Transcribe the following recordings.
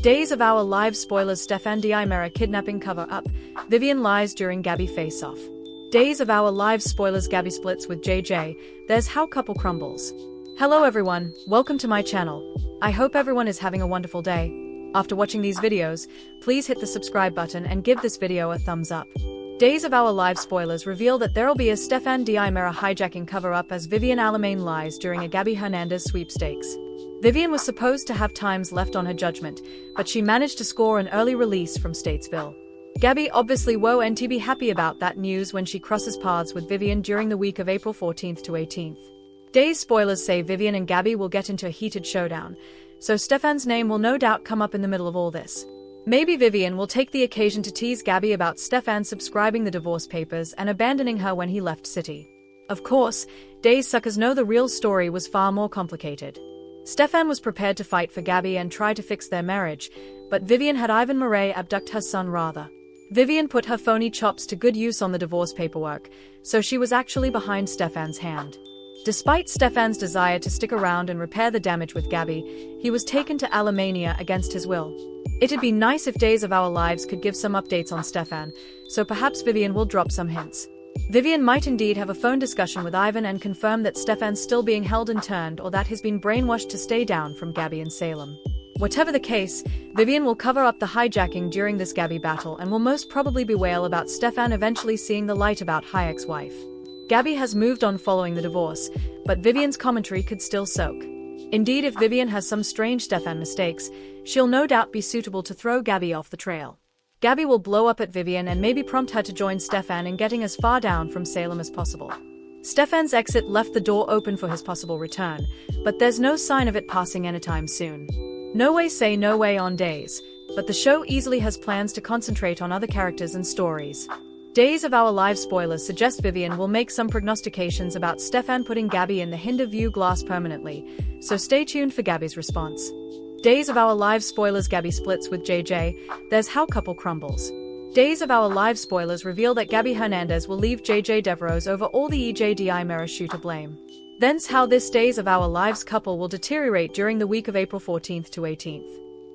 Days of Our Lives spoilers. Stefan Diamera kidnapping cover-up, Vivian lies during Gabby face-off. Days of Our Lives spoilers. Gabby splits with JJ, there's how couple crumbles. Hello everyone, welcome to my channel. I hope everyone is having a wonderful day. After watching these videos, please hit the subscribe button and give this video a thumbs up. Days of Our Lives spoilers reveal that there'll be a Stefan Diamera hijacking cover-up as Vivian Alamain lies during a Gabby Hernandez sweepstakes. Vivian was supposed to have times left on her judgment, but she managed to score an early release from Statesville. Gabby obviously won't be happy about that news when she crosses paths with Vivian during the week of April 14th to 18th. Days spoilers say Vivian and Gabby will get into a heated showdown, so Stefan's name will no doubt come up in the middle of all this. Maybe Vivian will take the occasion to tease Gabby about Stefan subscribing the divorce papers and abandoning her when he left city. Of course, Days suckers know the real story was far more complicated. Stefan was prepared to fight for Gabby and try to fix their marriage, but Vivian had Ivan Murray abduct her son rather. Vivian put her phony chops to good use on the divorce paperwork, so she was actually behind Stefan's hand. Despite Stefan's desire to stick around and repair the damage with Gabby, he was taken to Alemania against his will. It'd be nice if Days of Our Lives could give some updates on Stefan, so perhaps Vivian will drop some hints. Vivian might indeed have a phone discussion with Ivan and confirm that Stefan's still being held interned or that he's been brainwashed to stay down from Gabby in Salem. Whatever the case, Vivian will cover up the hijacking during this Gabby battle and will most probably bewail about Stefan eventually seeing the light about her ex-wife. Gabby has moved on following the divorce, but Vivian's commentary could still soak. Indeed, if Vivian has some strange Stefan mistakes, she'll no doubt be suitable to throw Gabby off the trail. Gabby will blow up at Vivian and maybe prompt her to join Stefan in getting as far down from Salem as possible. Stefan's exit left the door open for his possible return, but there's no sign of it passing anytime soon. No way say no way on Days, but the show easily has plans to concentrate on other characters and stories. Days of Our Lives spoilers suggest Vivian will make some prognostications about Stefan putting Gabby in the hinder view glass permanently, so stay tuned for Gabby's response. Days of Our Lives spoilers. Gabby splits with JJ, there's how couple crumbles. Days of Our Lives spoilers reveal that Gabby Hernandez will leave JJ Devereaux over all the EJ Diamera shooter blame. Thence how this Days of Our Lives couple will deteriorate during the week of April 14th to 18th.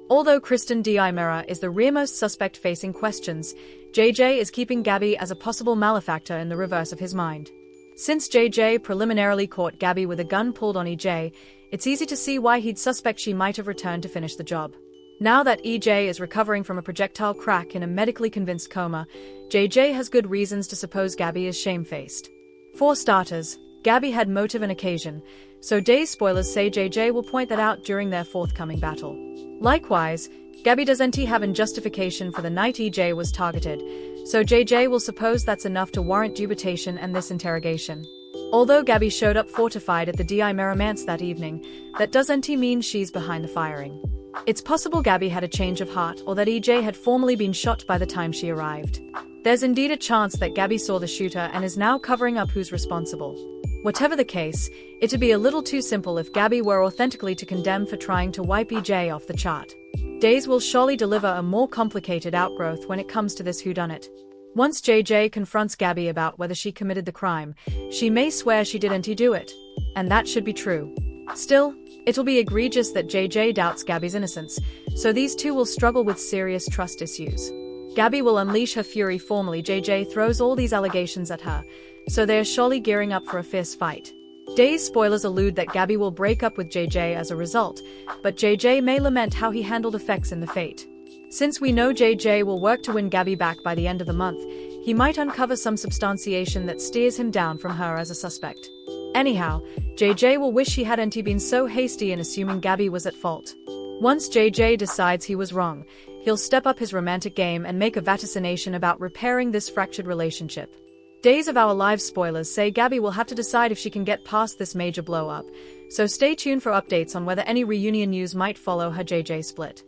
Although Kristen Diamera is the rearmost suspect facing questions, JJ is keeping Gabby as a possible malefactor in the reverse of his mind. Since JJ preliminarily caught Gabby with a gun pulled on EJ, it's easy to see why he'd suspect she might have returned to finish the job. Now that EJ is recovering from a projectile crack in a medically convinced coma, JJ has good reasons to suppose Gabby is shamefaced. For starters, Gabby had motive and occasion, so Days spoilers say JJ will point that out during their forthcoming battle. Likewise, Gabby doesn't have an justification for the night EJ was targeted, so JJ will suppose that's enough to warrant dubitation and this interrogation. Although Gabby showed up fortified at the Diamera manse that evening, that doesn't mean she's behind the firing. It's possible Gabby had a change of heart or that EJ had formerly been shot by the time she arrived. There's indeed a chance that Gabby saw the shooter and is now covering up who's responsible. Whatever the case, it'd be a little too simple if Gabby were authentically to condemn for trying to wipe EJ off the chart. Days will surely deliver a more complicated outgrowth when it comes to this whodunit. Once JJ confronts Gabby about whether she committed the crime, she may swear she didn't do it. And that should be true. Still, it'll be egregious that JJ doubts Gabby's innocence, so these two will struggle with serious trust issues. Gabby will unleash her fury formally. JJ throws all these allegations at her, so they are surely gearing up for a fierce fight. Days spoilers allude that Gabby will break up with JJ as a result, but JJ may lament how he handled effects in the fate. Since we know JJ will work to win Gabby back by the end of the month, he might uncover some substantiation that steers him down from her as a suspect. Anyhow, JJ will wish he hadn't been so hasty in assuming Gabby was at fault. Once JJ decides he was wrong, he'll step up his romantic game and make a vaticination about repairing this fractured relationship. Days of Our Lives spoilers say Gabby will have to decide if she can get past this major blow-up, so stay tuned for updates on whether any reunion news might follow her JJ split.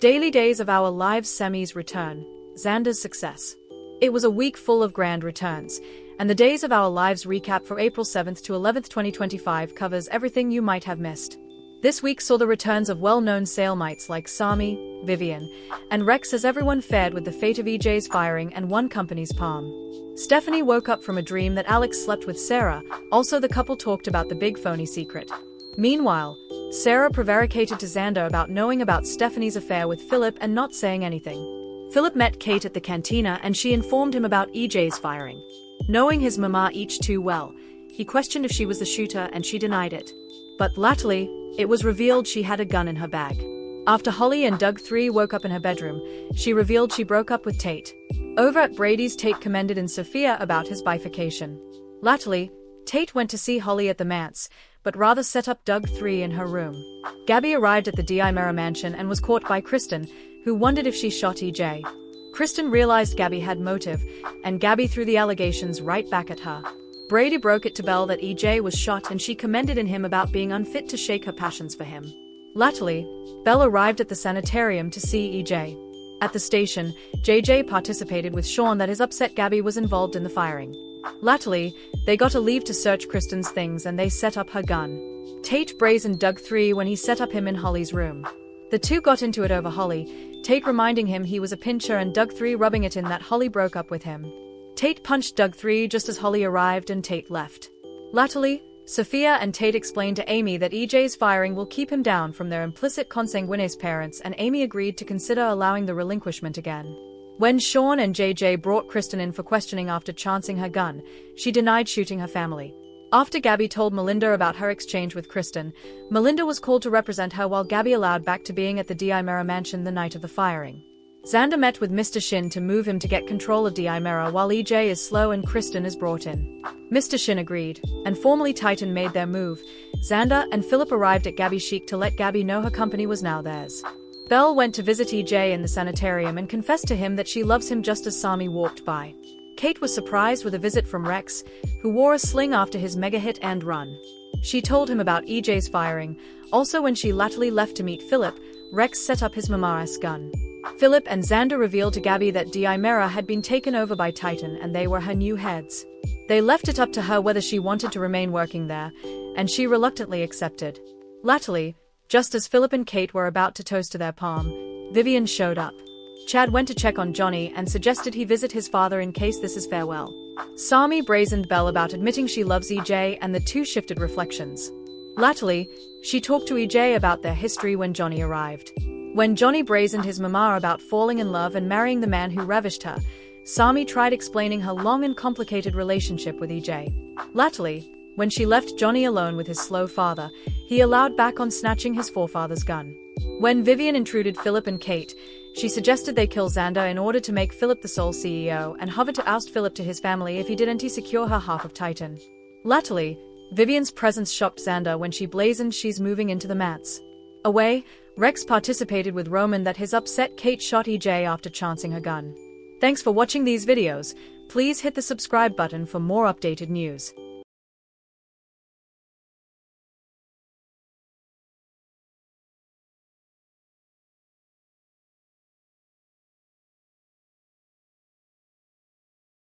Daily Days of Our Lives semis return, Xander's success. It was a week full of grand returns, and the Days of Our Lives recap for April 7th to 11th 2025 covers everything you might have missed. This week saw the returns of well-known Salemites like Sami, Vivian, and Rex as everyone fared with the fate of EJ's firing and one company's palm. Stephanie woke up from a dream that Alex slept with Sarah, also the couple talked about the big phony secret. Meanwhile, Sarah prevaricated to Xander about knowing about Stephanie's affair with Philip and not saying anything. Philip met Kate at the cantina and she informed him about EJ's firing. Knowing his mama each too well, he questioned if she was the shooter and she denied it. But latterly, it was revealed she had a gun in her bag. After Holly and Doug 3 woke up in her bedroom, she revealed she broke up with Tate. Over at Brady's, Tate commended in Sophia about his bifurcation. Latterly, Tate went to see Holly at the manse, but rather set up Doug 3 in her room. Gabby arrived at the Di mansion and was caught by Kristen, who wondered if she shot EJ. Kristen realized Gabby had motive, and Gabby threw the allegations right back at her. Brady broke it to Belle that EJ was shot and she commended in him about being unfit to shake her passions for him. Latterly, Belle arrived at the sanitarium to see EJ. At the station, JJ participated with Sean that his upset Gabby was involved in the firing. Latterly, they got a leave to search Kristen's things and they set up her gun. Tate brazened Doug 3 when he set up him in Holly's room. The two got into it over Holly, Tate reminding him he was a pincher and Doug 3 rubbing it in that Holly broke up with him. Tate punched Doug 3 just as Holly arrived and Tate left. Latterly, Sophia and Tate explained to Amy that EJ's firing will keep him down from their implicit consanguineous parents and Amy agreed to consider allowing the relinquishment again. When Sean and JJ brought Kristen in for questioning after chancing her gun, she denied shooting her family. After Gabby told Melinda about her exchange with Kristen, Melinda was called to represent her while Gabby allowed back to being at the Di mansion the night of the firing. Xander met with Mr. Shin to move him to get control of Di while EJ is slow and Kristen is brought in. Mr. Shin agreed, and formally Titan made their move. Xander and Philip arrived at Gabby's chic to let Gabby know her company was now theirs. Belle went to visit EJ in the sanitarium and confessed to him that she loves him just as Sami walked by. Kate was surprised with a visit from Rex, who wore a sling after his mega hit and run. She told him about EJ's firing. Also when she latterly left to meet Philip, Rex set up his mama's gun. Philip and Xander revealed to Gabby that Di had been taken over by Titan and they were her new heads. They left it up to her whether she wanted to remain working there, and she reluctantly accepted. Latterly, just as Philip and Kate were about to toast to their palm, Vivian showed up. Chad went to check on Johnny and suggested he visit his father in case this is farewell. Sami brazened Belle about admitting she loves EJ and the two shifted reflections. Latterly, she talked to EJ about their history when Johnny arrived. When Johnny brazened his mama about falling in love and marrying the man who ravished her, Sami tried explaining her long and complicated relationship with EJ. Latterly, when she left Johnny alone with his slow father, he allowed back on snatching his forefather's gun. When Vivian intruded Philip and Kate, she suggested they kill Xander in order to make Philip the sole CEO and hover to oust Philip to his family if he didn't secure her half of Titan. Latterly, Vivian's presence shocked Xander when she blazoned she's moving into the mats. Away, Rex participated with Roman that his upset Kate shot EJ after chancing her gun. Thanks for watching these videos. Please hit the subscribe button for more updated news.